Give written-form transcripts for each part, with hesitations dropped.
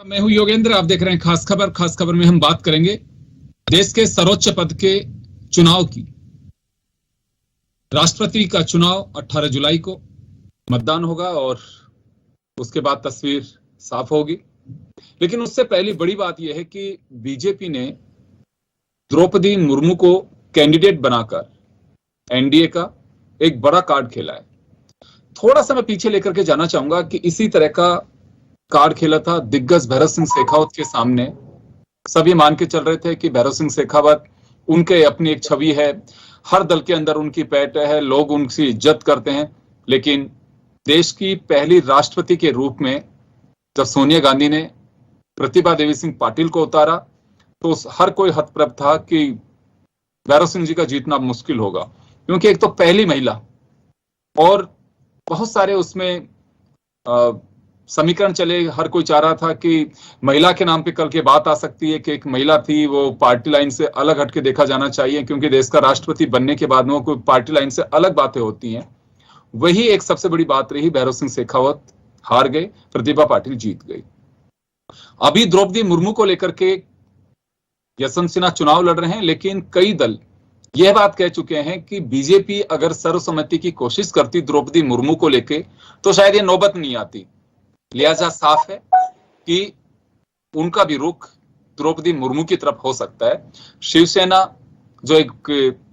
मैं हूं योगेंद्र, आप देख रहे हैं खास खबर। खास खबर में हम बात करेंगे देश के सर्वोच्च पद के चुनाव की। राष्ट्रपति का चुनाव 18 जुलाई को मतदान होगा और उसके बाद तस्वीर साफ होगी। लेकिन उससे पहली बड़ी बात यह है कि बीजेपी ने द्रौपदी मुर्मू को कैंडिडेट बनाकर एनडीए का एक बड़ा कार्ड खेला है। थोड़ा सा मैं पीछे लेकर के जाना चाहूंगा कि इसी तरह का कार्ड खेला था दिग्गज भैरव सिंह शेखावत के सामने। सभी मान के चल रहे थे कि भैरव सिंह शेखावत, उनके अपनी एक छवि है, हर दल के अंदर उनकी पैठ है, लोग उनकी इज्जत करते हैं। लेकिन देश की पहली राष्ट्रपति के रूप में जब सोनिया गांधी ने प्रतिभा देवी सिंह पाटिल को उतारा तो हर कोई हतप्रभ था कि भैरव सिंह जी का जीतना मुश्किल होगा, क्योंकि एक तो पहली महिला और बहुत सारे उसमें समीकरण चले। हर कोई चाह रहा था कि महिला के नाम पे कल के बात आ सकती है कि एक महिला थी, वो पार्टी लाइन से अलग हटके देखा जाना चाहिए, क्योंकि देश का राष्ट्रपति बनने के बाद में कोई पार्टी लाइन से अलग बातें होती हैं। वही एक सबसे बड़ी बात रही। भैरव सिंह शेखावत हार गए, प्रतिभा पाटिल जीत गई। अभी द्रौपदी मुर्मू को लेकर के यशवंत सिन्हा चुनाव लड़ रहे हैं, लेकिन कई दल यह बात कह चुके हैं कि बीजेपी अगर सर्वसम्मति की कोशिश करती द्रौपदी मुर्मू को लेके तो शायद ये नौबत नहीं आती। लिहाजा साफ है कि उनका भी रुख द्रौपदी मुर्मू की तरफ हो सकता है। शिवसेना जो एक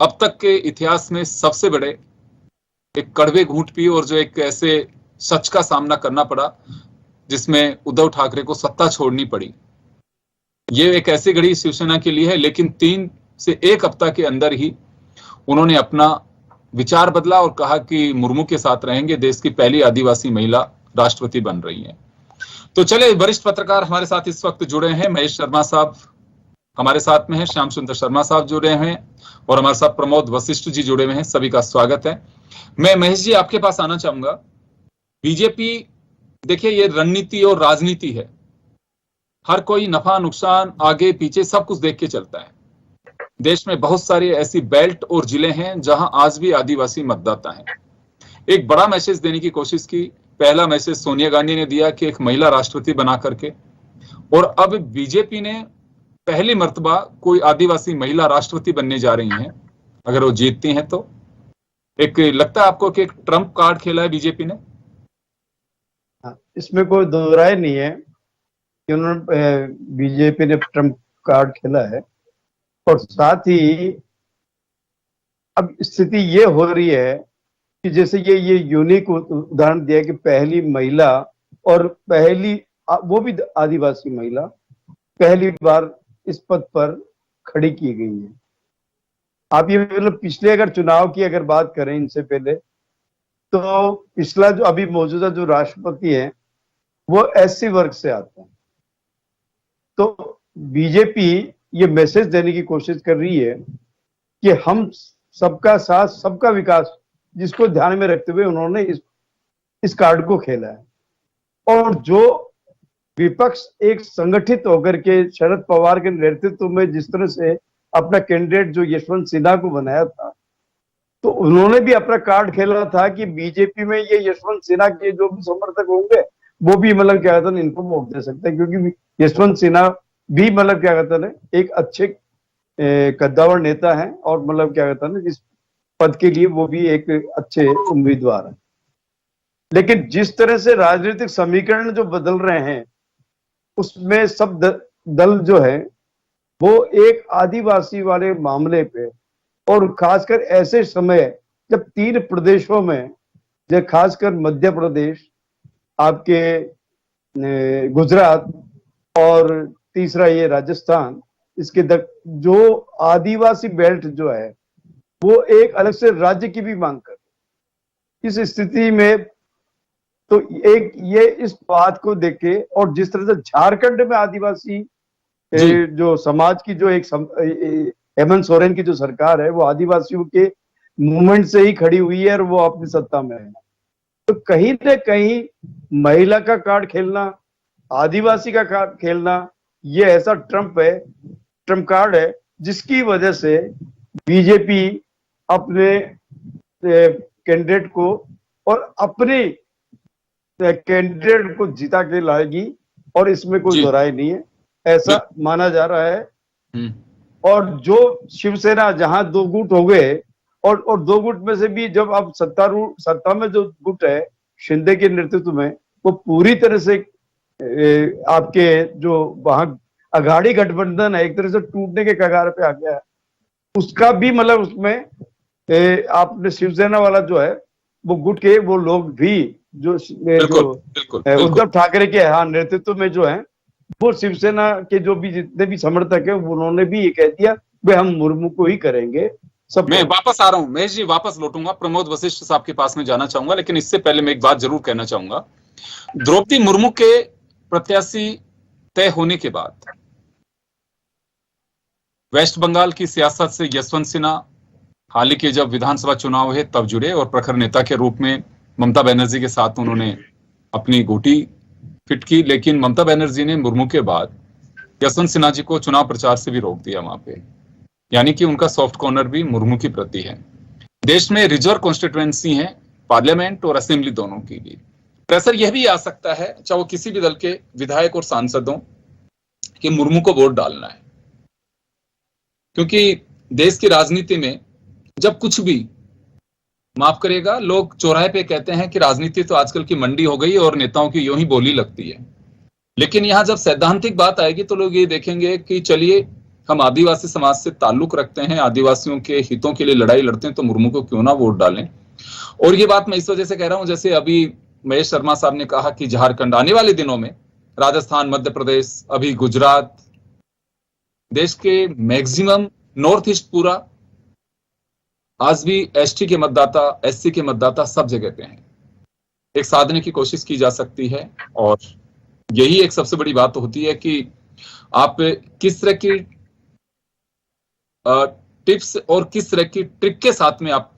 अब तक के इतिहास में सबसे बड़े एक कड़वे घूंट पी और जो एक ऐसे सच का सामना करना पड़ा जिसमें उद्धव ठाकरे को सत्ता छोड़नी पड़ी, ये एक ऐसी घड़ी शिवसेना के लिए है। लेकिन 3 से 1 हफ्ता के अंदर ही उन्होंने अपना विचार बदला और कहा कि मुर्मू के साथ रहेंगे। देश की पहली आदिवासी महिला राष्ट्रपति बन रही है। तो चले, वरिष्ठ पत्रकार हमारे साथ इस वक्त जुड़े हैं। महेश शर्मा साहब हमारे साथ में हैं, श्याम सुंदर शर्मा साहब जुड़े हैं और हमारे साथ प्रमोद वशिष्ठ जी जुड़े हुए हैं। सभी का स्वागत है। मैं महेश जी आपके पास आना चाहूंगा। बीजेपी, देखिए, ये रणनीति और राजनीति है। हर कोई नफा नुकसान आगे पीछे सब कुछ देख के चलता है। देश में बहुत सारे ऐसी बेल्ट और जिले हैं जहां आज भी आदिवासी मतदाता हैं। एक बड़ा मैसेज देने की कोशिश की। पहला मैसेज सोनिया गांधी ने दिया कि एक महिला राष्ट्रपति बना करके, और अब बीजेपी ने पहली मर्तबा कोई आदिवासी महिला राष्ट्रपति बनने जा रही हैं। अगर वो जीतती हैं तो एक लगता है आपको कि एक ट्रम्प कार्ड खेला है बीजेपी ने? इसमें कोई दो राय नहीं है कि उन्होंने बीजेपी ने ट्रम्प कार्ड खेला है। और साथ ही अब स्थिति ये हो रही है कि जैसे ये यूनिक उदाहरण दिया कि पहली महिला, और पहली वो भी आदिवासी महिला पहली बार इस पद पर खड़ी की गई है। आप ये मतलब पिछले अगर चुनाव की अगर बात करें इनसे पहले, तो पिछला जो अभी मौजूदा जो राष्ट्रपति है वो एससी वर्ग से आता है। तो बीजेपी ये मैसेज देने की कोशिश कर रही है कि हम सबका साथ सबका विकास, जिसको ध्यान में रखते हुए उन्होंने इस कार्ड को खेला है। और जो विपक्ष एक संगठित होकर के शरद पवार के नेतृत्व में जिस तरह से अपना कैंडिडेट जो यशवंत सिन्हा को बनाया था, तो उन्होंने भी अपना कार्ड खेला था कि बीजेपी में ये यशवंत सिन्हा के जो भी समर्थक होंगे वो भी मतलब क्या कहते हैं इनको वोट दे सकते हैं, क्योंकि यशवंत सिन्हा भी मतलब क्या कहते हैं एक अच्छे कद्दावर नेता है और मतलब क्या कहता है ना इस पद के लिए वो भी एक अच्छे उम्मीदवार है। लेकिन जिस तरह से राजनीतिक समीकरण जो बदल रहे हैं उसमें सब दल जो है वो एक आदिवासी वाले मामले पे, और खासकर ऐसे समय जब 3 प्रदेशों में, जो खासकर मध्य प्रदेश, आपके गुजरात और तीसरा ये राजस्थान, इसके जो आदिवासी बेल्ट जो है वो एक अलग से राज्य की भी मांग कर, इस स्थिति में तो एक ये इस बात को देख के, और जिस तरह से झारखंड में आदिवासी जो समाज की जो एक हेमंत सोरेन की जो सरकार है वो आदिवासियों के मूवमेंट से ही खड़ी हुई है और वो अपनी सत्ता में है। तो कहीं न कहीं महिला का कार्ड खेलना, आदिवासी का कार्ड खेलना, ये ऐसा ट्रम्प कार्ड है जिसकी वजह से बीजेपी अपने कैंडिडेट को और अपने कैंडिडेट को जिता के लाएगी। और इसमें कोई जी। दो राय नहीं है, ऐसा माना जा रहा है। हम्म। और जो शिवसेना जहां दो गुट हो गए, और दो गुट में से भी जब अब सत्ता में जो गुट है शिंदे के नेतृत्व में, वो पूरी तरह से आपके जो वहां अघाड़ी गठबंधन है एक तरह से टूटने के कगार पे आ गया है। उसका भी मतलब उसमें आपने शिवसेना वाला जो है वो गुट के वो लोग भी जो उद्धव ठाकरे के हाँ नेतृत्व में जो है, वो शिवसेना के जो भी जितने भी समर्थक है उन्होंने भी ये कह दिया वे हम मुर्मू को ही करेंगे। सब मैं वापस आ रहा हूं महेश जी, वापस लौटूंगा, प्रमोद वशिष्ठ साहब के पास में जाना चाहूंगा, लेकिन इससे पहले मैं एक बात जरूर कहना चाहूंगा। द्रौपदी मुर्मू के प्रत्याशी तय होने के बाद वेस्ट बंगाल की सियासत से यशवंत सिन्हा हाल ही के जब विधानसभा चुनाव हुए तब जुड़े और प्रखर नेता के रूप में ममता बनर्जी के साथ उन्होंने अपनी गोटी फिट की। लेकिन ममता बनर्जी ने मुर्मू के बाद यशवंत सिन्हा जी को चुनाव प्रचार से भी रोक दिया वहां पे, यानी कि उनका सॉफ्ट कॉर्नर भी मुर्मू की प्रति है। देश में रिजर्व कॉन्स्टिट्यूएंसी है, पार्लियामेंट और असेंबली दोनों की भी प्रेशर यह भी आ सकता है, चाहे वो किसी भी दल के विधायक और सांसदों, कि मुर्मू को वोट डालना है। क्योंकि देश की राजनीति में जब कुछ भी, माफ करिएगा, लोग चौराहे पे कहते हैं कि राजनीति तो आजकल की मंडी हो गई और नेताओं की यूं ही बोली लगती है, लेकिन यहां जब सैद्धांतिक बात आएगी तो लोग ये देखेंगे कि चलिए हम आदिवासी समाज से ताल्लुक रखते हैं, आदिवासियों के हितों के लिए लड़ाई लड़ते हैं, तो मुर्मू को क्यों ना वोट डालें। और ये बात मैं इस वजह से कह रहा हूं, जैसे अभी महेश शर्मा साहब ने कहा कि झारखंड आने वाले दिनों में, राजस्थान, मध्य प्रदेश, अभी गुजरात, देश के मैक्सिमम नॉर्थ ईस्ट पूरा आज भी एसटी के मतदाता, एससी के मतदाता सब जगह पे हैं। एक साधने की कोशिश की जा सकती है और यही एक सबसे बड़ी बात होती है कि आप किस तरह की टिप्स और किस तरह की ट्रिक के साथ में आप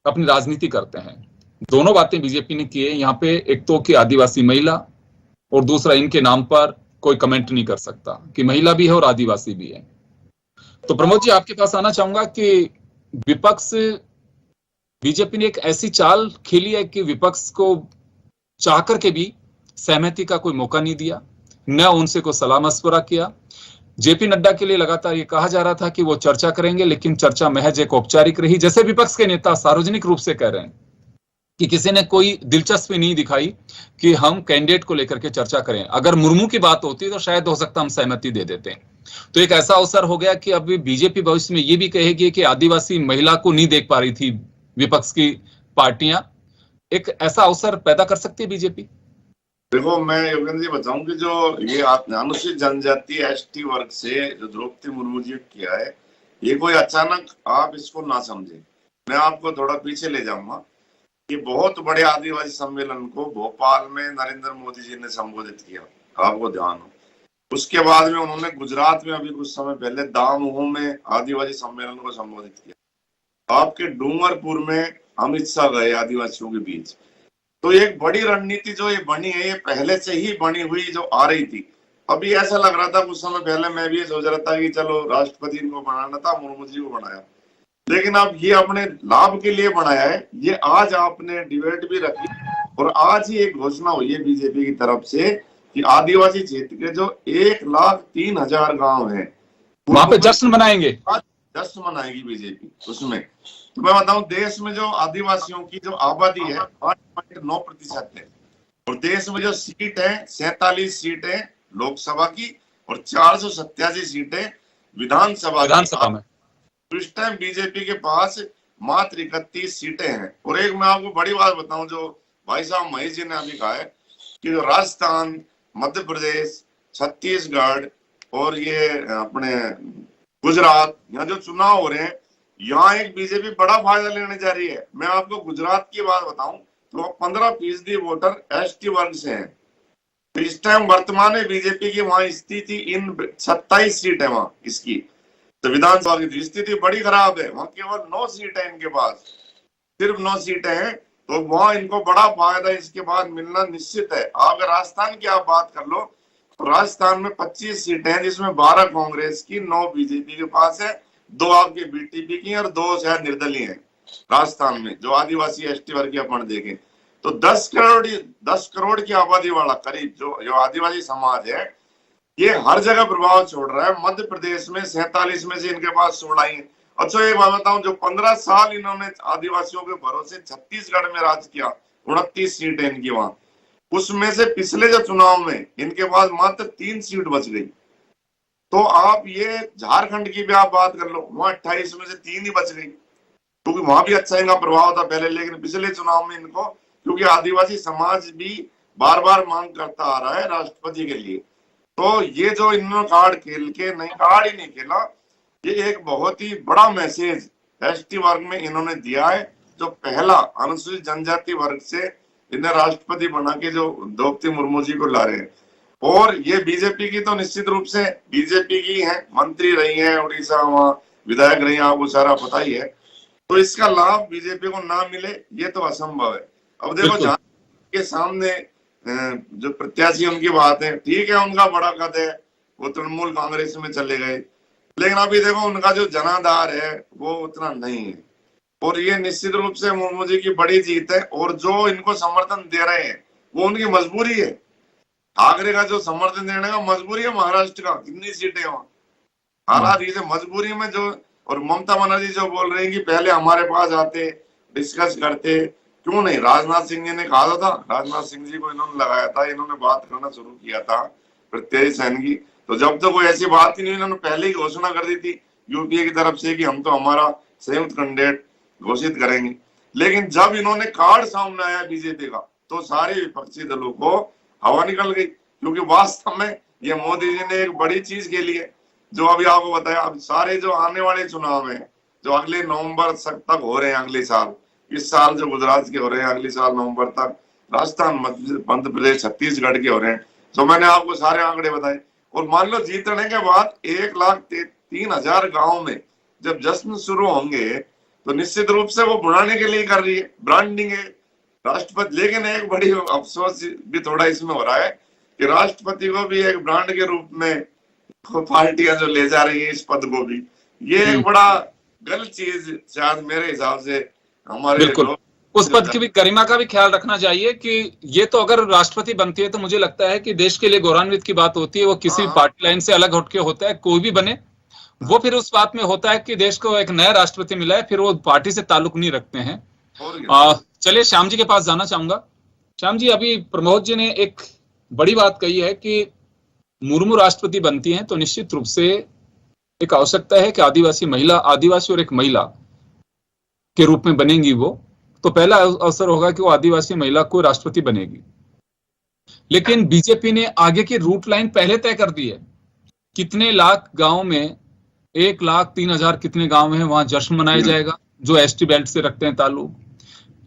अपनी राजनीति करते हैं। दोनों बातें बीजेपी ने की है यहाँ पे, एक तो कि आदिवासी महिला, और दूसरा इनके नाम पर कोई कमेंट नहीं कर सकता कि महिला भी है और आदिवासी भी है। तो प्रमोद जी आपके पास आना चाहूंगा कि विपक्ष, बीजेपी ने एक ऐसी चाल खेली है कि विपक्ष को चाह करके भी सहमति का कोई मौका नहीं दिया, न उनसे कोई सलाह मशवरा किया। जेपी नड्डा के लिए लगातार ये कहा जा रहा था कि वो चर्चा करेंगे, लेकिन चर्चा महज एक औपचारिक रही, जैसे विपक्ष के नेता सार्वजनिक रूप से कह रहे हैं कि किसी ने कोई दिलचस्पी नहीं दिखाई कि हम कैंडिडेट को लेकर के चर्चा करें। अगर मुर्मू की बात होती तो शायद हो सकता हम सहमति दे देते हैं। तो एक ऐसा अवसर हो गया कि अब बीजेपी भविष्य में ये भी कहेगी कि आदिवासी महिला को नहीं देख पा रही थी विपक्ष की पार्टियां, एक ऐसा अवसर पैदा कर सकती है बीजेपी। देखो, मैं योगेंद्र जी बताऊं कि जो ये अनुसूचित जनजाति एसटी वर्ग से जो द्रौपदी मुर्मू जी किया है, ये कोई अचानक आप इसको ना समझे। मैं आपको थोड़ा पीछे ले जाऊंगा कि बहुत बड़े आदिवासी सम्मेलन को भोपाल में नरेंद्र मोदी जी ने संबोधित किया, आपको ध्यान हो। उसके बाद में उन्होंने गुजरात में अभी कुछ समय पहले दामोह में आदिवासी सम्मेलन को संबोधित किया। आपके डूंगरपुर में अमित शाह गए आदिवासियों के बीच। तो एक बड़ी रणनीति जो ये बनी है, ये पहले से ही बनी हुई जो आ रही थी। अभी ऐसा लग रहा था कुछ समय पहले, मैं भी ये सोच रहा था कि चलो राष्ट्रपति इनको बनाना था, मुर्मू जी को बनाया, लेकिन अब ये अपने लाभ के लिए बनाया है। ये आज आपने डिबेट भी रखी और आज ही एक घोषणा हुई है बीजेपी की तरफ से कि आदिवासी क्षेत्र के जो 1,03,000 गांव हैं वहां पे जश्न मनाएंगे, जश्न मनाएगी बीजेपी उसमें। तो मैं बताऊं, देश में जो आदिवासियों की जो आबादी है 8.9% है, और देश में जो सीट है 47 सीटें लोकसभा की और 487 सीटें विधानसभा में। तो इस टाइम बीजेपी के पास मात्र 31 सीटें हैं। और एक मैं आपको बड़ी बात बताऊं, जो भाई साहब महेश जी ने अभी कहा है कि जो राजस्थान, मध्य प्रदेश, छत्तीसगढ़ और ये अपने गुजरात, यहाँ जो चुनाव हो रहे हैं, यहाँ एक बीजेपी बड़ा फायदा लेने जा रही है। मैं आपको गुजरात की बात बताऊं तो 15% वोटर एसटी वर्ग से हैं। तो इस टाइम वर्तमान में बीजेपी की वहां स्थिति, इन 27 सीट है वहां इसकी, तो विधानसभा की स्थिति बड़ी खराब है। वहां केवल 9 सीटें हैं इनके पास, सिर्फ 9 सीटें हैं। तो वहां इनको बड़ा फायदा इसके बाद मिलना निश्चित है। अगर राजस्थान की आप बात कर लो तो राजस्थान में 25 सीटें हैं, जिसमें 12 कांग्रेस की, 9 बीजेपी के पास है, 2 आपके बीटीपी की और 2 शायद निर्दलीय हैं राजस्थान में, जो आदिवासी एसटी वर्ग की अपन देखें। तो 10 करोड़ की आबादी वाला करीब जो आदिवासी समाज है, ये हर जगह प्रभाव छोड़ रहा है। मध्य प्रदेश में 47 में से इनके पास 16 ही है। अच्छा एक बात बताऊं, जो 15 साल इन्होंने आदिवासियों के भरोसे छत्तीसगढ़ में राज किया, 29 सीटें इनकी वहां, उसमें से पिछले जो चुनाव में इनके पास मात्र 3 सीट बच गई। तो आप ये झारखंड की भी आप बात कर लो, वहां 28 में से 3 ही बच गई, क्योंकि वहां भी अच्छा इनका प्रभाव था पहले। लेकिन पिछले चुनाव में इनको, क्योंकि आदिवासी समाज भी बार बार मांग करता आ रहा है राष्ट्रपति के लिए, तो ये जो इन्होंने कार्ड खेल के, नहीं कार्ड ही नहीं खेला, ये एक बहुत ही बड़ा मैसेज एसटी वर्ग में इन्होंने दिया है। जो पहला अनुसूचित जनजाति वर्ग से इन्हें राष्ट्रपति बना के जो द्रौपदी मुर्मू जी को ला रहे हैं, और ये बीजेपी की तो निश्चित रूप से बीजेपी की है, मंत्री रही है उड़ीसा, वहां विधायक रही है, आपको सारा पता ही है। तो इसका लाभ बीजेपी को ना मिले ये तो असंभव है। अब देखो जहां के सामने जो प्रत्याशी उनकी बात है, ठीक है, उनका बड़ा कद है, वो तृणमूल कांग्रेस में चले गए, लेकिन अभी देखो उनका जो जनाधार है वो उतना नहीं है, और ये निश्चित रूप से मुर्मू जी की बड़ी जीत है। और जो इनको समर्थन दे रहे हैं वो उनकी मजबूरी है। ठाकरे का जो समर्थन देने का मजबूरी है, महाराष्ट्र का कितनी सीटें वहां, हालात ये मजबूरी में जो, और ममता बनर्जी जो बोल रहे हैं कि पहले हमारे पास आते, डिस्कस करते, क्यों नहीं। राजनाथ सिंह जी ने कहा था, राजनाथ सिंह जी को इन्होंने लगाया था, इन्होंने बात करना शुरू किया था प्रत्यय सेन की, तो जब तक कोई ऐसी बात ही नहीं, इन्होंने पहले ही घोषणा कर दी थी यूपीए की तरफ से कि हम तो हमारा संयुक्त कैंडिडेट घोषित करेंगे। लेकिन जब इन्होंने कार्ड सामने आया बीजेपी का, तो सारे विपक्षी दलों को हवा निकल गई, क्योंकि वास्तव में ये मोदी जी ने एक बड़ी चीज खेली है, जो अभी आपको बताया। अब सारे जो आने वाले चुनाव है, जो अगले नवंबर तक हो रहे हैं, अगले साल, इस साल जो गुजरात के हो रहे हैं, अगले साल नवंबर तक राजस्थान, मध्य प्रदेश, छत्तीसगढ़ के हो रहे हैं, जो मैंने आपको सारे आंकड़े बताए। और मान लो जीतने के बाद 1,03,000 गाँव में जब जश्न शुरू होंगे, तो निश्चित रूप से वो बुलाने के लिए कर रही है, ब्रांडिंग है राष्ट्रपति। लेकिन एक बड़ी अफसोस भी थोड़ा इसमें हो रहा है कि राष्ट्रपति को भी एक ब्रांड के रूप में पार्टियां जो ले जा रही है इस पद को भी, ये एक बड़ा गलत चीज शायद मेरे हिसाब से हमारे लोग, उस पद की भी गरिमा का भी ख्याल रखना चाहिए कि ये तो अगर राष्ट्रपति बनती है तो मुझे लगता है कि देश के लिए गौरवान्वित की बात होती है। वो किसी पार्टी लाइन से अलग हटके होता है, कोई भी बने, वो फिर उस बात में होता है कि देश को एक नया राष्ट्रपति मिला है, फिर वो पार्टी से ताल्लुक नहीं रखते हैं। चलिए श्याम जी के पास जाना चाहूंगा। श्याम जी, अभी प्रमोद जी ने एक बड़ी बात कही है कि मुर्मू राष्ट्रपति बनती हैं तो निश्चित रूप से एक आवश्यकता है कि आदिवासी और एक महिला के रूप में बनेंगी वो, तो पहला अवसर होगा कि वो आदिवासी महिला को राष्ट्रपति बनेगी। लेकिन बीजेपी ने आगे की रूट लाइन पहले तय कर दी है। कितने लाख गांव में, 1,03,000 कितने गांव हैं, वहां जश्न मनाया जाएगा जो एसटी बेल्ट से रखते हैं ताल्लुक।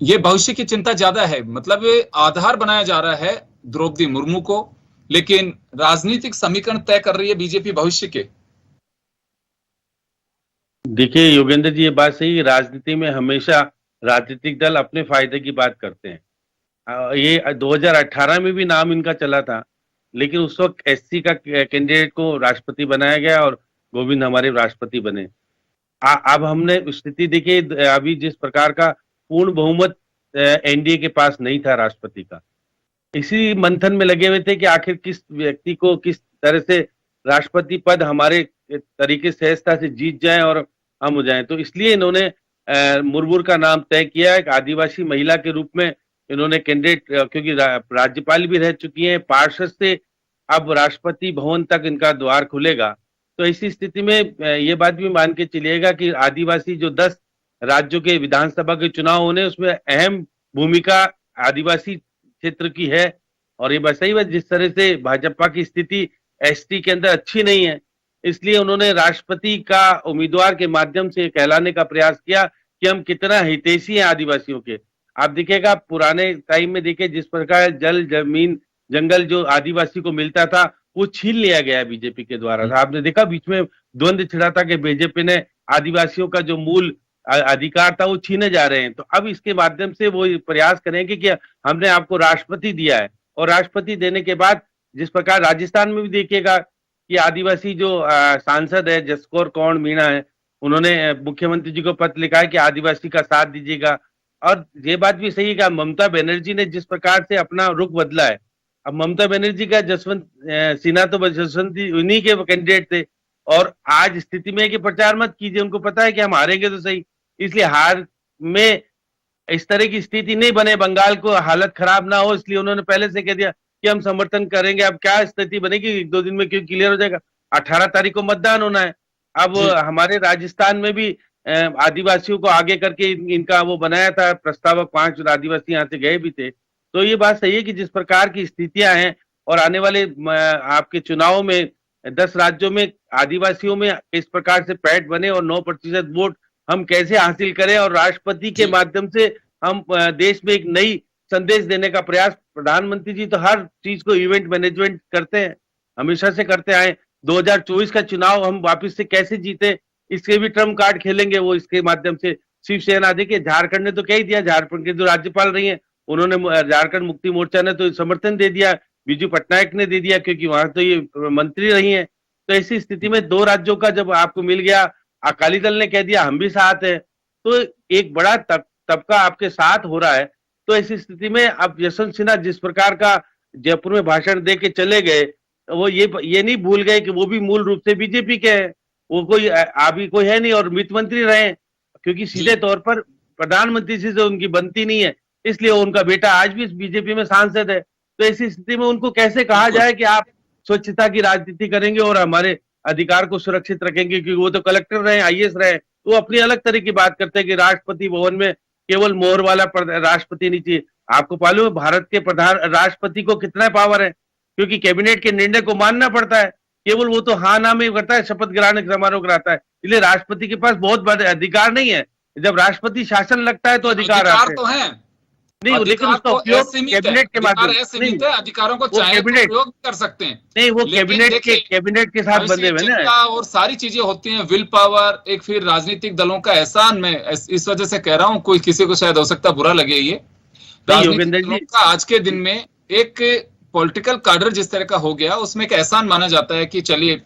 ये भविष्य की चिंता ज्यादा है, मतलब आधार बनाया जा रहा है द्रौपदी मुर्मू को, लेकिन राजनीतिक समीकरण तय कर रही है बीजेपी भविष्य के। देखिए योगेंद्र जी, ये बात सही है, राजनीति में हमेशा राजनीतिक दल अपने फायदे की बात करते हैं। ये 2018 में भी नाम इनका चला था, लेकिन उस वक्त एससी का कैंडिडेट को राष्ट्रपति बनाया गया और गोविंद हमारे राष्ट्रपति बने। अब हमने स्थिति देखी, अभी जिस प्रकार का पूर्ण बहुमत एनडीए के पास नहीं था राष्ट्रपति का, इसी मंथन में लगे हुए थे कि आखिर किस व्यक्ति को किस तरह से राष्ट्रपति पद हमारे तरीके सहजता से जीत जाए और हम हो जाए। तो इसलिए इन्होंने मुर्मू का नाम तय किया। एक आदिवासी महिला के रूप में इन्होंने कैंडिडेट, क्योंकि राज्यपाल भी रह चुकी हैं, पार्षद से अब राष्ट्रपति भवन तक इनका द्वार खुलेगा। तो ऐसी स्थिति में ये बात भी मान के चलिएगा कि आदिवासी जो 10 राज्यों के विधानसभा के चुनाव होने, उसमें अहम भूमिका आदिवासी क्षेत्र की है। और ये बात सही है, जिस तरह से भाजपा की स्थिति एसटी के अंदर अच्छी नहीं है, इसलिए उन्होंने राष्ट्रपति का उम्मीदवार के माध्यम से कहलाने का प्रयास किया कि हम कितना हितैषी हैं आदिवासियों के। आप देखिएगा पुराने टाइम में, देखिए जिस प्रकार जल जमीन जंगल जो आदिवासी को मिलता था वो छीन लिया गया बीजेपी के द्वारा। आपने देखा बीच में द्वंद्व छिड़ा था कि बीजेपी ने आदिवासियों का जो मूल अधिकार था वो छीने जा रहे हैं। तो अब इसके माध्यम से वो प्रयास करेंगे कि हमने आपको राष्ट्रपति दिया है, और राष्ट्रपति देने के बाद जिस प्रकार राजस्थान में भी देखिएगा कि आदिवासी जो सांसद है जसकौर कौंड मीणा है, उन्होंने मुख्यमंत्री जी को पत्र लिखा है कि आदिवासी का साथ दीजिएगा। और ये बात भी सही है कि ममता बनर्जी ने जिस प्रकार से अपना रुख बदला है, अब ममता बनर्जी का जसवंत सिन्हा तो जसवंत उन्हीं के कैंडिडेट थे, और आज स्थिति में है कि प्रचार मत कीजिए, उनको पता है कि हम हारेंगे तो सही, इसलिए हार में इस तरह की स्थिति नहीं बने, बंगाल को हालत खराब ना हो, इसलिए उन्होंने पहले से कह दिया कि हम समर्थन करेंगे। अब क्या स्थिति बनेगी, एक दो दिन में क्यों क्लियर हो जाएगा, 18 तारीख को मतदान होना है। अब हमारे राजस्थान में भी आदिवासियों को आगे करके इनका वो बनाया था प्रस्तावक, 5 आदिवासी यहाँ से गए भी थे। तो ये बात सही है कि जिस प्रकार की स्थितियां हैं और आने वाले आपके चुनाव में 10 राज्यों में आदिवासियों में इस प्रकार से पैठ बने और 9% वोट हम कैसे हासिल करें, और राष्ट्रपति के माध्यम से हम देश में एक नई संदेश देने का प्रयास, प्रधानमंत्री जी तो हर चीज को इवेंट मैनेजमेंट करते हैं, हमेशा से करते आए। 2024 का चुनाव हम वापस से कैसे जीते, इसके भी ट्रम्प कार्ड खेलेंगे वो, इसके माध्यम से शिवसेना, देखिए झारखंड ने तो कह ही दिया, झारखंड के जो राज्यपाल रही हैं उन्होंने, झारखंड मुक्ति मोर्चा ने तो समर्थन दे दिया, बीजू पटनायक ने दे दिया, क्योंकि वहां तो ये मंत्री रही हैं। तो ऐसी स्थिति में 2 राज्यों का जब आपको मिल गया, अकाली दल ने कह दिया हम भी साथ हैं, तो एक बड़ा तबका आपके साथ हो रहा है। तो ऐसी स्थिति में अब यशवंत सिन्हा जिस प्रकार का जयपुर में भाषण दे के चले गए, वो ये नहीं भूल गए कि वो भी मूल रूप से बीजेपी के हैं, वो कोई अभी कोई है नहीं, और वित्त मंत्री रहे, क्योंकि सीधे तौर पर प्रधानमंत्री से उनकी बनती नहीं है, इसलिए उनका बेटा आज भी बीजेपी में सांसद है। तो ऐसी स्थिति में उनको कैसे कहा जाए कि आप स्वच्छता की राजनीति करेंगे और हमारे अधिकार को सुरक्षित रखेंगे, क्योंकि वो तो कलेक्टर रहे, आईएएस रहे, वो अपनी अलग तरह की बात करते हैं कि राष्ट्रपति भवन में केवल मोहर वाला राष्ट्रपति नहीं चाहिए। आपको मालूम है भारत के प्रधान राष्ट्रपति को कितना पावर है, क्योंकि कैबिनेट के निर्णय को मानना पड़ता है, केवल वो तो हाँ ना में करता है, शपथ ग्रहण समारोह कराता है, इसलिए राष्ट्रपति के पास बहुत बड़े अधिकार नहीं है। जब राष्ट्रपति शासन लगता है तो अधिकार आते तो हैं नहीं, लेकिन उसका उपयोग कैबिनेट के माध्यम से, अधिकारों को चाहे तो प्रयोग कर सकते हैं, नहीं वो कैबिनेट के साथ बंधे हुए ना, और सारी चीजें होती हैं, विल पावर, एक फिर राजनीतिक दलों का एहसान। मैं इस वजह से कह रहा हूं, कोई किसी को शायद हो सकता बुरा लगे, ये राजनीतिक दलों का आज के दिन में एक पॉलिटिकल कार्डर जिस तरह का हो गया, उसमें एक एहसान माना जाता है कि चलिए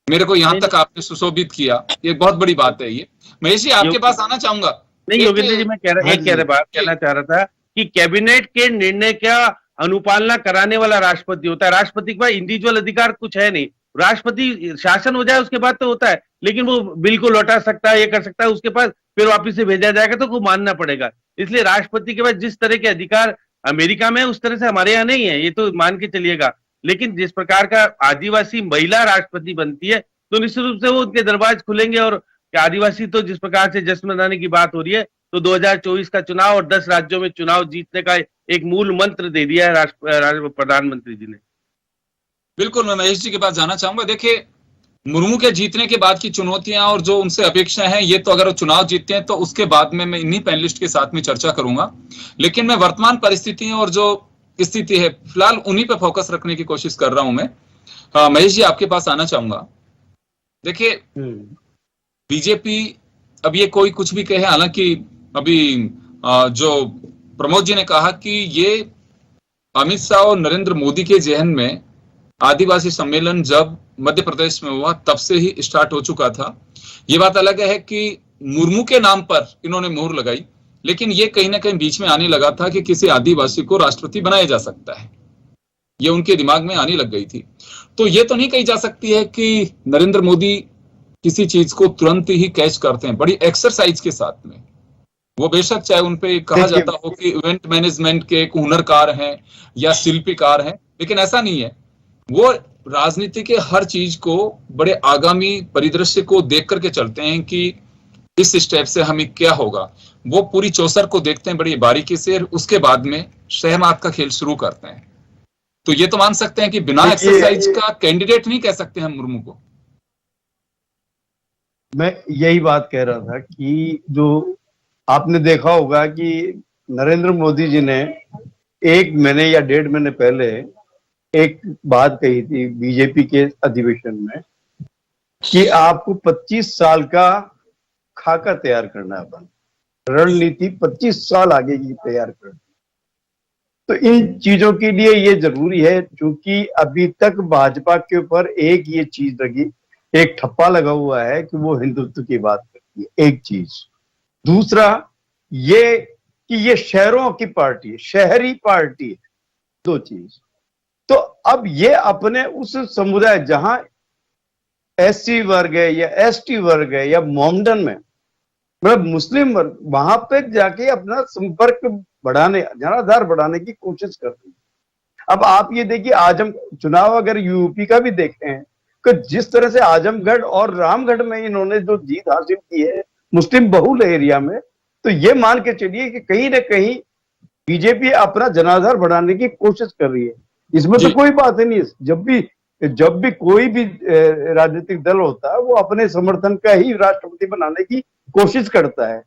मेरे को यहाँ तक आपने सुशोभित किया, ये बहुत बड़ी बात है। ये महेश जी आपके पास आना चाहूंगा। नहीं योगेंद्र जी, मैं कहना चाह रहा था कि कैबिनेट के निर्णय का अनुपालना कराने वाला राष्ट्रपति होता है, राष्ट्रपति के पास इंडिविजुअल अधिकार कुछ है नहीं, राष्ट्रपति शासन हो जाए उसके बाद तो होता है, लेकिन वो बिल को लौटा सकता है, ये कर सकता है, उसके पास फिर वापिस से भेजा जाएगा तो वो मानना पड़ेगा। इसलिए राष्ट्रपति के पास जिस तरह के अधिकार अमेरिका में उस तरह से हमारे यहाँ नहीं है, ये तो मान के चलिएगा। लेकिन जिस प्रकार का आदिवासी महिला राष्ट्रपति बनती है तो निश्चित रूप से वो उनके दरवाजे खुलेंगे, और आदिवासी तो जिस प्रकार से जश्न मनाने की बात हो रही है, तो 2024 का चुनाव और 10 राज्यों में चुनाव जीतने का एक मूल मंत्र दे दिया है प्रधानमंत्री जी ने। बिल्कुल, मैं महेश जी के पास जाना चाहूंगा। देखिए, मुर्मू के जीतने के बाद की चुनौतियां और जो उनसे अपेक्षा है, ये तो अगर वो चुनाव जीतते हैं तो उसके बाद में मैं इन्हीं पैनलिस्ट के साथ में चर्चा करूंगा, लेकिन मैं वर्तमान परिस्थितियों और जो स्थिति है फिलहाल उन्हीं पे फोकस रखने की कोशिश कर रहा हूं मैं। महेश जी आपके पास आना चाहूंगा। देखिए, बीजेपी अब ये कोई कुछ भी कहे, हालांकि अभी जो प्रमोद जी ने कहा कि ये अमित शाह और नरेंद्र मोदी के जहन में आदिवासी सम्मेलन जब मध्य प्रदेश में हुआ तब से ही स्टार्ट हो चुका था। ये बात अलग है कि मुर्मू के नाम पर इन्होंने मोहर लगाई, लेकिन ये कहीं ना कहीं बीच में आने लगा था कि किसी आदिवासी को राष्ट्रपति बनाया जा सकता है, ये उनके दिमाग में आने लग गई थी। तो ये तो नहीं कही जा सकती है कि नरेंद्र मोदी किसी चीज को तुरंत ही कैच करते हैं बड़ी एक्सरसाइज के साथ में। वो बेशक चाहे उनपे कहा जाता हो कि इवेंट मैनेजमेंट के एक हुनरकार हैं या शिल्पीकार हैं, लेकिन ऐसा नहीं है। वो राजनीति के हर चीज को बड़े आगामी परिदृश्य को देख करके चलते हैं कि इस स्टेप से हमें क्या होगा। वो पूरी चौसर को देखते हैं बड़ी बारीकी से, उसके बाद में शहमात का खेल शुरू करते हैं। तो ये तो मान सकते हैं कि बिना एक्सरसाइज का कैंडिडेट नहीं कह सकते हम मुर्मू को। मैं यही बात कह रहा था कि जो आपने देखा होगा कि नरेंद्र मोदी जी ने 1 महीने या 1.5 महीने पहले एक बात कही थी बीजेपी के अधिवेशन में कि आपको 25 साल का खाका तैयार करना है, रणनीति 25 साल आगे की तैयार करना। तो इन चीजों के लिए ये जरूरी है, क्योंकि अभी तक भाजपा के ऊपर एक ये चीज लगी, एक ठप्पा लगा हुआ है कि वो हिंदुत्व की बात करती है, एक चीज। दूसरा, ये कि ये शहरों की पार्टी है, शहरी पार्टी है, दो चीज। तो अब ये अपने उस समुदाय जहां एससी वर्ग है या एसटी वर्ग है या मोमडन में मतलब मुस्लिम वर्ग, वहां पे जाके अपना संपर्क बढ़ाने, जनाधार बढ़ाने की कोशिश कर रही है। अब आप ये देखिए, आजम चुनाव अगर यूपी का भी देखें कि जिस तरह से आजमगढ़ और रामगढ़ में इन्होंने जो जीत हासिल की है मुस्लिम बहुल एरिया में, तो ये मान के चलिए कि कहीं ना कहीं बीजेपी अपना जनाधार बढ़ाने की कोशिश कर रही है। इसमें तो कोई बात ही नहीं है। जब भी कोई भी राजनीतिक दल होता है वो अपने समर्थन का ही राष्ट्रपति बनाने की कोशिश करता है।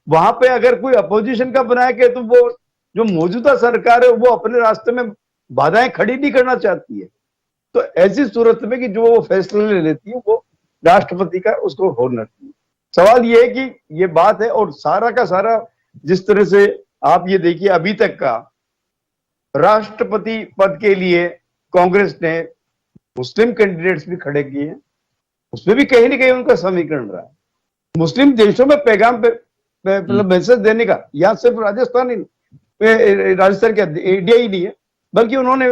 वहां पे अगर कोई अपोजिशन का बनाया गया तो वो जो मौजूदा सरकार है वो अपने रास्ते में बाधाएं खड़ी नहीं करना चाहती है। तो ऐसी सूरत में कि जो वो फैसले ले लेती है वो राष्ट्रपति का उसको होना चाहिए। सवाल ये है कि ये बात है, और सारा का सारा जिस तरह से आप ये देखिए अभी तक का राष्ट्रपति पद के लिए कांग्रेस ने मुस्लिम कैंडिडेट्स भी खड़े किए हैं, उसमें भी कहीं ना कहीं उनका समीकरण रहा है। मुस्लिम देशों में पैगाम पे मतलब मैसेज देने का, यहाँ सिर्फ राजस्थान क्या इंडिया ही नहीं है, बल्कि उन्होंने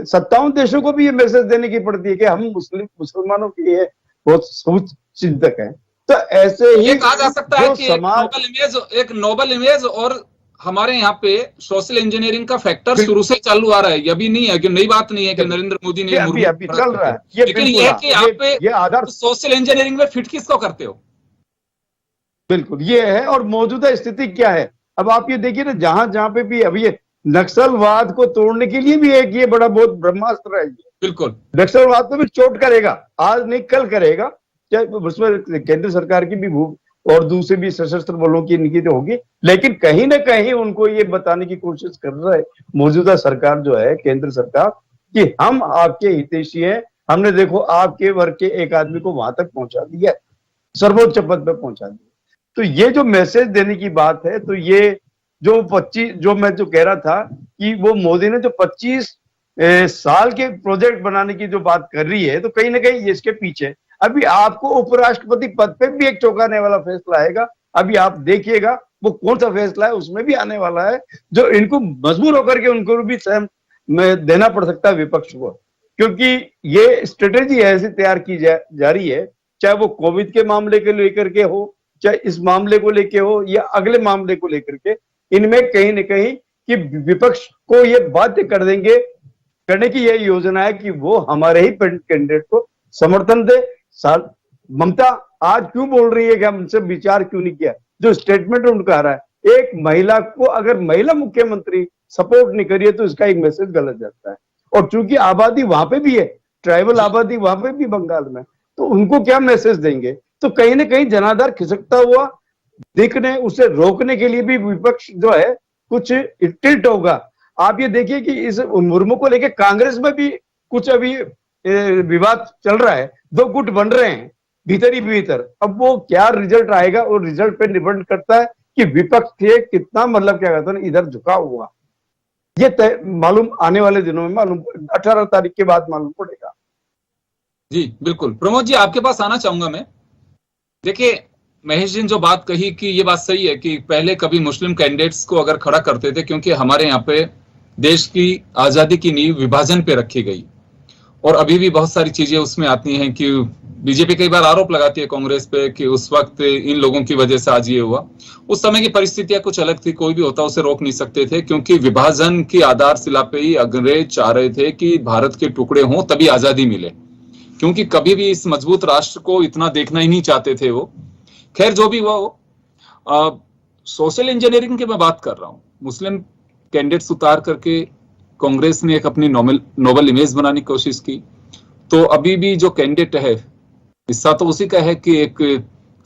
57 देशों को भी ये मैसेज देने की पड़ती है कि हम मुसलमानों के लिए बहुत सोच चिंतक हैं। तो ऐसे ही कहा जा सकता है कि एक नोबल इमेज और हमारे यहाँ पे सोशल इंजीनियरिंग का फैक्टर शुरू से चालू आ रहा है। ये भी नहीं है कि नई बात नहीं है कि नरेंद्र मोदी ने अभी चल रहा है, लेकिन ये है कि आप पे आधार सोशल इंजीनियरिंग में फिट किसको करते हो। बिल्कुल ये है, और मौजूदा स्थिति क्या है। अब आप ये देखिए ना, जहां जहां पे भी अभी ये नक्सलवाद को तोड़ने के लिए भी एक ये बड़ा बहुत ब्रह्मास्त्र है। बिल्कुल नक्सलवाद को भी चोट करेगा, आज नहीं कल करेगा, चाहे उसमें केंद्र सरकार की भी और दूसरे भी सशस्त्र बलों की इनकी तो होगी, लेकिन कहीं ना कहीं उनको ये बताने की कोशिश कर रहा है मौजूदा सरकार जो है केंद्र सरकार कि हम आपके हितैषी हैं, हमने देखो आपके वर्ग के एक आदमी को वहां तक पहुंचा दिया, सर्वोच्च पद पे पहुंचा दिया। तो ये जो मैसेज देने की बात है, तो ये जो 25 जो मैं जो कह रहा था कि वो मोदी ने जो 25 साल के प्रोजेक्ट बनाने की जो बात कर रही है, तो कहीं ना कहीं इसके पीछे अभी आपको उपराष्ट्रपति पद पे भी एक चौंकाने वाला फैसला आएगा। अभी आप देखिएगा वो कौन सा फैसला है, उसमें भी आने वाला है जो इनको मजबूर होकर के उनको भी सहम में देना पड़ सकता है विपक्ष को, क्योंकि ये स्ट्रेटेजी ऐसी तैयार की जा रही है, चाहे वो कोविड के मामले के लेकर के हो, चाहे इस मामले को लेके हो या अगले मामले को लेकर के, इनमें कहीं न कहीं कि विपक्ष को ये बाध्य कर देंगे, करने की यह योजना है कि वो हमारे ही कैंडिडेट को समर्थन दे। ममता आज क्यों बोल रही है कि हमसे विचार क्यों नहीं किया, जो स्टेटमेंट उनका आ रहा है, एक महिला को अगर महिला मुख्यमंत्री सपोर्ट नहीं करिए तो इसका एक मैसेज गलत जाता है। और चूंकि आबादी वहां पे भी है, ट्राइबल आबादी वहां पे भी बंगाल में, तो उनको क्या मैसेज देंगे। तो कहीं ना कहीं जनाधार खिसकता हुआ देखने, उसे रोकने के लिए भी विपक्ष जो है कुछ टिल्ट होगा। आप ये देखिए कि इस मुर्मू को लेकर कांग्रेस में भी कुछ अभी विवाद चल रहा है, दो गुट बन रहे हैं भीतर ही भीतर। अब वो क्या रिजल्ट आएगा और रिजल्ट पे डिपेंड करता है कि विपक्ष के कितना मतलब क्या कहते हैं इधर झुका हुआ, ये मालूम आने वाले दिनों में मालूम 18 तारीख के बाद मालूम पड़ेगा। जी बिल्कुल, प्रमोद जी आपके पास आना चाहूंगा मैं। देखिए महेश जी ने जो बात कही कि ये बात सही है कि पहले कभी मुस्लिम कैंडिडेट्स को अगर खड़ा करते थे, क्योंकि हमारे यहाँ पे देश की आजादी की नींव विभाजन पे रखी गई, और अभी भी बहुत सारी चीजें उसमें आती हैं कि बीजेपी कई बार आरोप लगाती है कांग्रेस पे कि उस वक्त इन लोगों की वजह से आज ये हुआ। उस समय की परिस्थितियां कुछ अलग थी, कोई भी होता उसे रोक नहीं सकते थे, क्योंकि विभाजन की आधारशिला पे ही अंग्रेज चाह रहे थे कि भारत के टुकड़े हों तभी आजादी मिले, क्योंकि कभी भी इस मजबूत राष्ट्र को इतना देखना ही नहीं चाहते थे वो। खैर जो भी हुआ हो, सोशल इंजीनियरिंग की मैं बात कर रहा हूँ। मुस्लिम कैंडिडेट्स उतार करके कांग्रेस ने एक अपनी नोबल इमेज बनाने की कोशिश की, तो अभी भी जो कैंडिडेट है हिस्सा तो उसी का है कि एक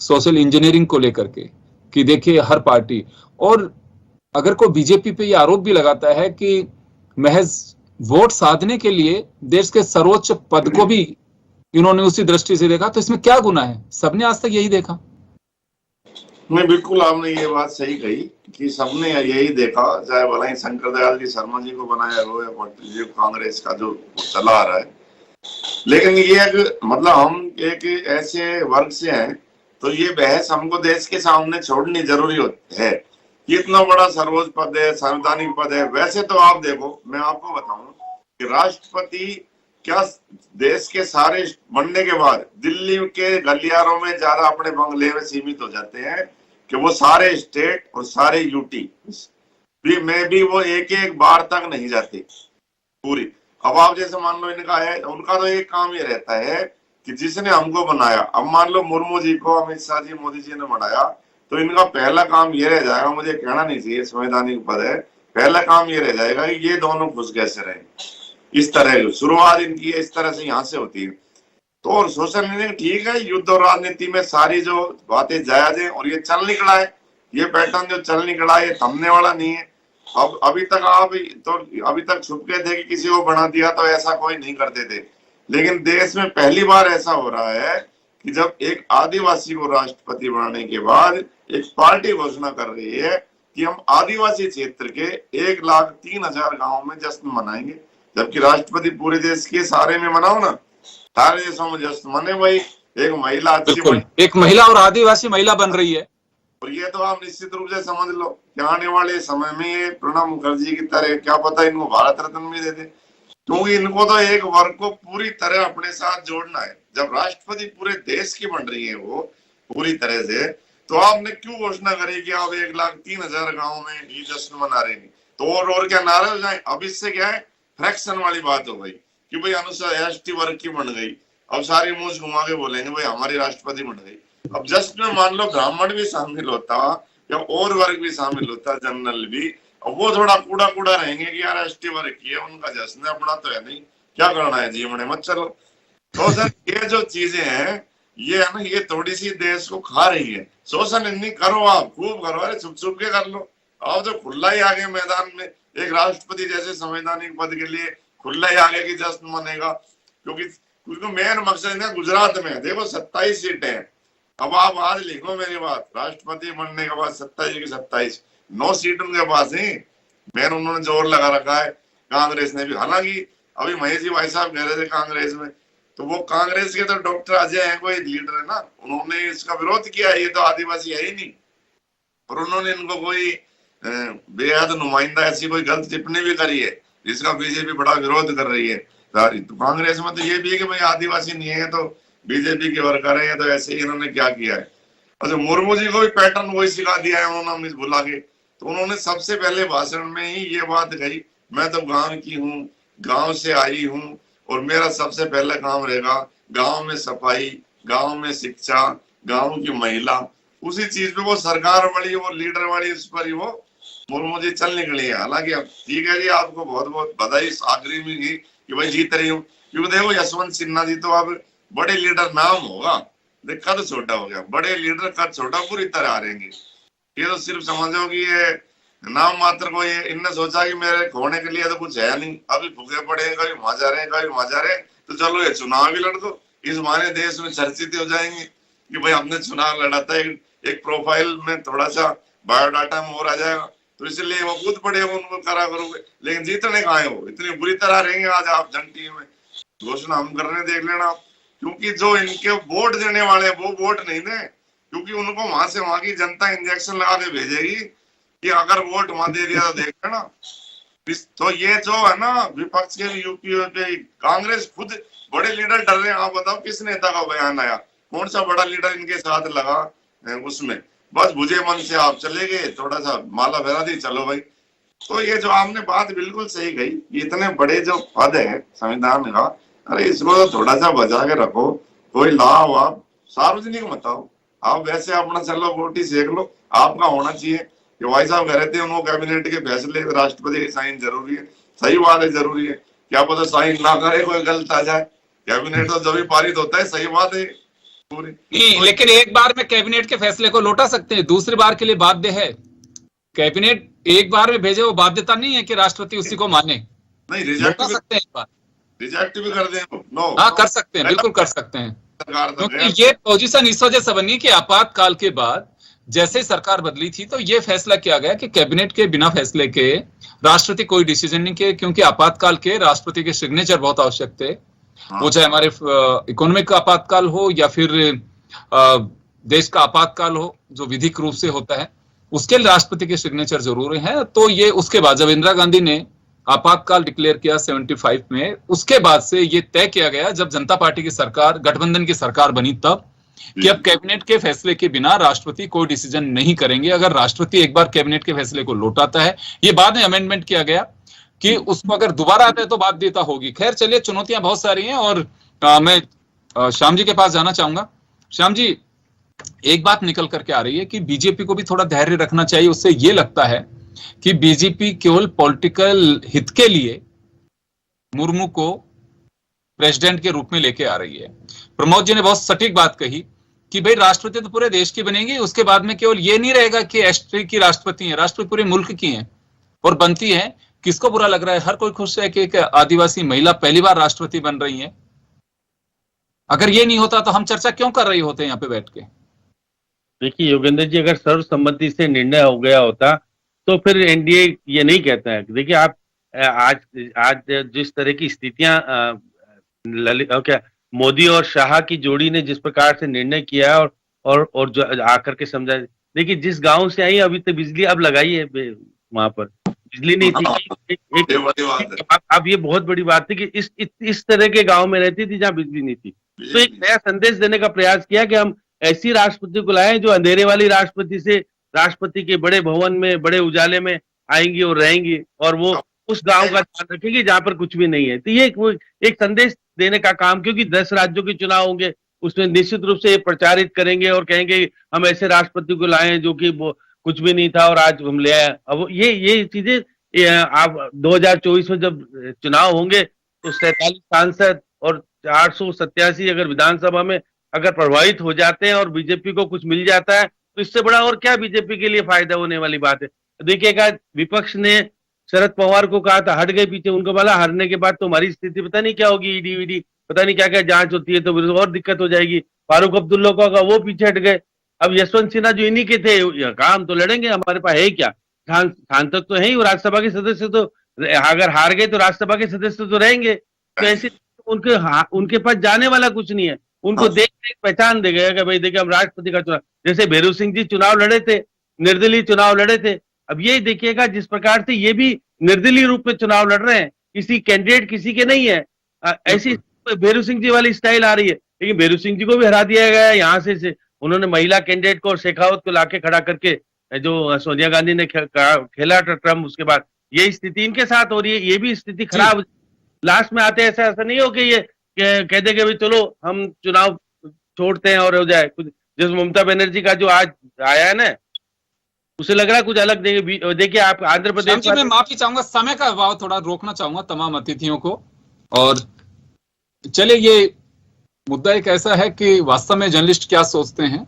सोशल इंजीनियरिंग को लेकर के कि देखिए हर पार्टी, और अगर कोई बीजेपी पे ये आरोप भी लगाता है कि महज वोट साधने के लिए देश के सर्वोच्च पद को भी इन्होंने उसी दृष्टि से देखा, तो इसमें क्या गुनाह है? सबने आज तक यही देखा। नहीं, बिल्कुल आपने ये बात सही कही कि सबने यही देखा, चाहे भला ही शंकर दयाल जी शर्मा जी को बनाया हो या कांग्रेस का जो चला आ रहा है। लेकिन ये मतलब हम एक ऐसे वर्ग से हैं, तो ये बहस हमको देश के सामने छोड़नी जरूरी है कि इतना बड़ा सर्वोच्च पद है, संवैधानिक पद है। वैसे तो आप देखो, मैं आपको बताऊं कि राष्ट्रपति क्या देश के सारे बनने के बाद दिल्ली के गलियारों में ज्यादा अपने बंगले में सीमित हो जाते हैं कि वो सारे स्टेट और सारे यूटी में भी वो एक एक बार तक नहीं जाते पूरी। अब आप जैसे मान लो इनका है, उनका तो एक काम ये रहता है कि जिसने हमको बनाया, अब मान लो मुर्मू जी को अमित शाह जी, मोदी जी ने बनाया, तो इनका पहला काम ये रह जाएगा, मुझे कहना नहीं चाहिए संवैधानिक पद है, पहला काम ये रह जाएगा कि ये दोनों खुश कैसे रहे। इस तरह शुरुआत इनकी इस तरह से यहाँ से होती है। तो और सोशल मीडिया ठीक है, युद्ध और राजनीति में सारी जो बातें जायज है और ये चल निकला है, ये पैटर्न जो चल निकला है ये थमने वाला नहीं है। अब अभी तक छुप गए थे कि किसी को बना दिया तो ऐसा कोई नहीं करते थे, लेकिन देश में पहली बार ऐसा हो रहा है कि जब एक आदिवासी को राष्ट्रपति बनाने के बाद एक पार्टी घोषणा कर रही है कि हम आदिवासी क्षेत्र के 1,03,000 गांव में जश्न मनाएंगे, जबकि राष्ट्रपति पूरे देश के सारे में मनाओ ना, सारे देशों में जश्न मने। वही एक महिला अच्छी, एक महिला और आदिवासी महिला बन रही है, और ये तो आप निश्चित रूप से समझ लो कि आने वाले समय में ये प्रणब मुखर्जी की तरह क्या पता इनको भारत रत्न भी दे दे, क्योंकि इनको तो एक वर्ग को पूरी तरह अपने साथ जोड़ना है। जब राष्ट्रपति पूरे देश की बन रही है वो पूरी तरह से, तो आपने क्यों घोषणा करी कि आप 1,03,000 गाँव में ये जश्न मना रहे हैं? तो और क्या नाराज हो जाए? अब इससे क्या है, फ्रैक्शन वाली बात हो गई कि भाई अनुसूचित एसटी वर्ग की बन गई, अब सारी मूंछ घुमा के बोलेंगे भाई हमारी राष्ट्रपति बन गई। अब जस्ट में मान लो ब्राह्मण भी शामिल होता या और वर्ग भी शामिल होता, जनरल भी, अब वो थोड़ा कूड़ा रहेंगे कि यार एसटी वर्ग की है, उनका जश्न है, अपना तो है नहीं, क्या करना है जीवन मत चलो। तो सर ये जो चीजें हैं ये है ना, ये थोड़ी सी देश को खा रही है। सोशल नहीं करो, आप खूब करो, अरे छुप छुप के कर लो। आप जो खुला ही आगे मैदान में एक राष्ट्रपति जैसे संवैधानिक पद के लिए खुला ही आगे की जश्न मनेगा, क्योंकि मेन मकसद है गुजरात में देखो 27 सीटें हैं। अब आप आज लिखो मेरी बात, राष्ट्रपति बनने के बाद 27 की 27 9 सीट उनके पास ही, मेन उन्होंने जोर लगा रखा है। कांग्रेस ने भी, हालांकि अभी महेश जी भाई साहब कह रहे थे कांग्रेस में, तो वो कांग्रेस के तो डॉक्टर अजय हैं, कोई लीडर है ना, उन्होंने इसका विरोध किया, ये तो आदिवासी है ही नहीं, और उन्होंने इनको कोई बेहद नुमाइंदा ऐसी कोई गलत टिप्पणी भी करी है जिसका बीजेपी बड़ा विरोध कर रही है। तो कांग्रेस में तो ये भी है कि भाई आदिवासी नहीं है तो बीजेपी के वर्कर है, तो ऐसे ही इन्होंने क्या किया है। अच्छा, मुर्मू जी को भी पैटर्न वही सिखा दिया है उन्होंने बुला के, तो उन्होंने सबसे पहले भाषण में ही ये बात कही, मैं तो गांव की हूँ, गांव से आई हूँ, और मेरा सबसे पहला काम रहेगा गांव में सफाई, गांव में शिक्षा, गांव की महिला। उसी चीज पे वो सरकार वाली, वो लीडर वाली, उस पर ही वो मुर्मू जी चल निकली है। हालांकि अब ठीक है जी, आपको बहुत बहुत बधाई आखिरी में ही कि भाई जीत रही हूँ, क्योंकि देखो यशवंत सिन्हा जी तो अब बड़े लीडर नाम होगा, कद छोटा हो गया, बड़े लीडर कद छोटा पूरी तरह आ रहेंगे। ये तो सिर्फ समझो कि ये नाम मात्र को, ये इनने सोचा कि मेरे खोने के लिए तो कुछ है नहीं, अभी भूखे पड़े हैं, कभी वहां जा रहे हैं, कभी वहां जा रहे हैं, तो चलो ये चुनाव भी लड़ दो, इस बहाने देश में चर्चित हो जाएंगे कि भाई हमने चुनाव लड़ा था। एक प्रोफाइल में थोड़ा सा बायोडाटा में और आ जाएगा, तो इसलिए वो कूद पड़े, उनको करा करोगे, लेकिन जीतने कहाँ है वो, इतनी बुरी तरह रहेंगे। आज आप जनटी में घोषणा हम कर रहे हैं, देख लेना, क्योंकि जो इनके वोट देने वाले वो वोट नहीं दे, क्योंकि उनको वहां से वहां की जनता इंजेक्शन लगा के भेजेगी कि अगर वोट वहां दे दिया तो देख लेना। तो ये जो है ना विपक्ष के यूपी के कांग्रेस खुद बड़े लीडर डर रहे हैं। आप बताओ किस नेता का बयान आया, कौन सा बड़ा लीडर इनके साथ लगा उसमें, बस बुझे मन से आप चले गए, थोड़ा सा माला बहरा दी, चलो भाई। तो ये जो आपने बात बिल्कुल सही कही, इतने बड़े जो पद है संविधान का, अरे इसको तो थोड़ा सा बचा के रखो, कोई लाभ आप सार्वजनिक बताओ, आप वैसे अपना चलो रोटी सेक लो, आपका होना चाहिए। कि भाई साहब कह रहे थे उनको कैबिनेट के फैसले राष्ट्रपति की साइन जरूरी है, सही बात है, जरूरी है, क्या पता साइन ना करे कोई गलत आ जाए, कैबिनेट तो जब भी पारित होता है, सही बात है पूरी। नहीं, लेकिन एक बार में कैबिनेट के फैसले को लौटा सकते हैं, दूसरी बार के लिए बाध्य है। कैबिनेट एक बार में भेजे वो बाध्यता नहीं है कि राष्ट्रपति उसी को माने, नहीं रिजेक्ट कर सकते हैं, एक बार रिजेक्ट भी कर दें, नो हाँ कर सकते हैं, बिल्कुल कर सकते हैं, क्योंकि ये पोजीशन इस वजह से बनी कि आपातकाल के बाद जैसे सरकार बदली थी तो ये फैसला किया गया कि कैबिनेट के बिना फैसले के राष्ट्रपति कोई डिसीजन नहीं किए, क्योंकि आपातकाल के राष्ट्रपति के सिग्नेचर बहुत आवश्यक थे। वो चाहे हमारे इकोनॉमिक आपातकाल हो या फिर देश का आपातकाल हो जो विधिक रूप से होता है, उसके लिए राष्ट्रपति के सिग्नेचर जरूरी है। तो ये उसके बाद जब इंदिरा गांधी ने आपातकाल डिक्लेयर किया 75 में, उसके बाद से ये तय किया गया जब जनता पार्टी की सरकार, गठबंधन की सरकार बनी, तब कि अब कैबिनेट के फैसले के बिना राष्ट्रपति कोई डिसीजन नहीं करेंगे। अगर राष्ट्रपति एक बार कैबिनेट के फैसले को लौटाता है, ये बाद में अमेंडमेंट किया गया कि उसको अगर दोबारा आता है तो बाध्यता होगी। खैर चलिए, चुनौतियां बहुत सारी हैं और मैं श्याम जी के पास जाना चाहूंगा। श्याम जी, एक बात निकल करके आ रही है कि बीजेपी को भी थोड़ा धैर्य रखना चाहिए। उससे ये लगता है कि बीजेपी केवल पॉलिटिकल हित के लिए मुर्मू को प्रेसिडेंट के रूप में लेके आ रही है। प्रमोद जी ने बहुत सटीक बात कही कि भाई राष्ट्रपति तो पूरे देश की बनेगी, उसके बाद में केवल ये नहीं रहेगा कि एसटी की राष्ट्रपति है, राष्ट्रपति पूरे मुल्क की है और बनती है। किसको बुरा लग रहा है? हर कोई खुश है कि एक आदिवासी महिला पहली बार राष्ट्रपति बन रही है। अगर ये नहीं होता तो हम चर्चा क्यों कर रहे होते यहाँ पे बैठ के? देखिए योगेंद्र जी, अगर सर्वसम्मति से निर्णय हो गया होता तो फिर एनडीए ये नहीं कहता है। देखिए आप आज जिस तरह की स्थितियां क्या मोदी और शाह की जोड़ी ने जिस प्रकार से निर्णय किया है और जो आकर के समझा, देखिए जिस गांव से आई अभी तो बिजली अब लगाई है, वहां पर बिजली नहीं थी। अब ये बहुत बड़ी बात थी कि इस तरह के गांव में रहती थी जहां बिजली नहीं थी। तो एक नया संदेश देने का प्रयास किया कि हम ऐसी राष्ट्रपति को लाए जो अंधेरे वाली राष्ट्रपति से राष्ट्रपति के बड़े भवन में, बड़े उजाले में आएंगी और रहेंगी और वो उस गांव का ध्यान रखेंगे जहां पर कुछ भी नहीं है। तो ये एक संदेश देने का काम, क्योंकि 10 राज्यों के चुनाव होंगे, उसमें निश्चित रूप से ये प्रचारित करेंगे और कहेंगे हम ऐसे राष्ट्रपति को लाए जो कि कुछ भी नहीं था और आज हम ले आए। अब ये चीजें आप 2024 में जब चुनाव होंगे तो 47 सांसद और 487 अगर विधानसभा में अगर प्रभावित हो जाते हैं और बीजेपी को कुछ मिल जाता है तो इससे बड़ा और क्या बीजेपी के लिए फायदा होने वाली बात है। देखिएगा विपक्ष ने शरद पवार को कहा था, हट गए पीछे, उनको बोला हारने के बाद तुम्हारी स्थिति पता नहीं क्या होगी, ईडी वीडी पता नहीं क्या क्या जांच होती है तो और दिक्कत हो जाएगी। फारूक अब्दुल्ला को कहा, वो पीछे हट गए। अब यशवंत सिन्हा जो इन्हीं के थे, काम तो लड़ेंगे, हमारे पास है क्या, स्थान तक तो है ही, राज्यसभा के सदस्य तो अगर हार गए तो राज्यसभा के सदस्य तो रहेंगे। तो ऐसे उनके पास जाने वाला कुछ नहीं है। उनको देख देख पहचान दे गया कि भाई देखिए हम राष्ट्रपति का चुनाव, जैसे भैरू सिंह जी चुनाव लड़े थे, निर्दलीय चुनाव लड़े थे। अब ये देखिएगा जिस प्रकार से ये भी निर्दलीय रूप में चुनाव लड़ रहे हैं, किसी कैंडिडेट किसी के नहीं है, ऐसी भैरू सिंह जी वाली स्टाइल आ रही है। लेकिन भैरू सिंह जी को भी हरा दिया गया है यहाँ से उन्होंने महिला कैंडिडेट को और शेखावत को लाके खड़ा करके, जो सोनिया गांधी ने खेला था ट्रम्प, उसके बाद ये स्थिति इनके साथ हो रही है। ये भी स्थिति खराब, लास्ट में आते ऐसा नहीं हो कि ये कह देंगे भाई चलो हम चुनाव छोड़ते हैं और हो जाए कुछ। जैसे ममता बनर्जी का जो आज आया है ना, उसे लग रहा है कुछ अलग देंगे। देखिए आप आंध्र प्रदेश में, माफी चाहूंगा, समय का अभाव थोड़ा रोकना चाहूंगा तमाम अतिथियों को। और चलिए, ये मुद्दा एक ऐसा है कि वास्तव में जर्नलिस्ट क्या सोचते हैं।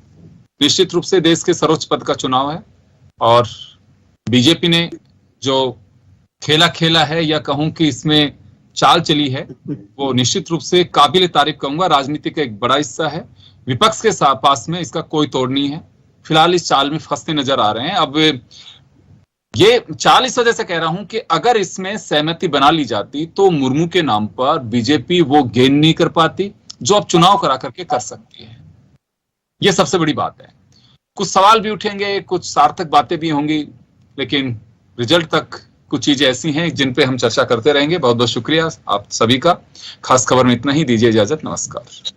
निश्चित रूप से देश के सर्वोच्च पद का चुनाव है और बीजेपी ने जो खेला है या कहूं कि इसमें चाल चली है, वो निश्चित रूप से काबिल तारीफ कहूंगा, राजनीति का एक बड़ा हिस्सा है। विपक्ष के पास में इसका कोई तोड़ नहीं है। फिलहाल इस चाल में फंसते नजर आ रहे हैं। अब ये चाल इस वजह से कह रहा हूं कि अगर इसमें सहमति बना ली जाती तो मुर्मू के नाम पर बीजेपी वो गेन नहीं कर पाती जो अब चुनाव करा करके कर सकती है। ये सबसे बड़ी बात है। कुछ सवाल भी उठेंगे, कुछ सार्थक बातें भी होंगी, लेकिन रिजल्ट तक कुछ चीजें ऐसी हैं जिन पे हम चर्चा करते रहेंगे। बहुत बहुत शुक्रिया आप सभी का। खास खबर में इतना ही, दीजिए इजाजत, नमस्कार।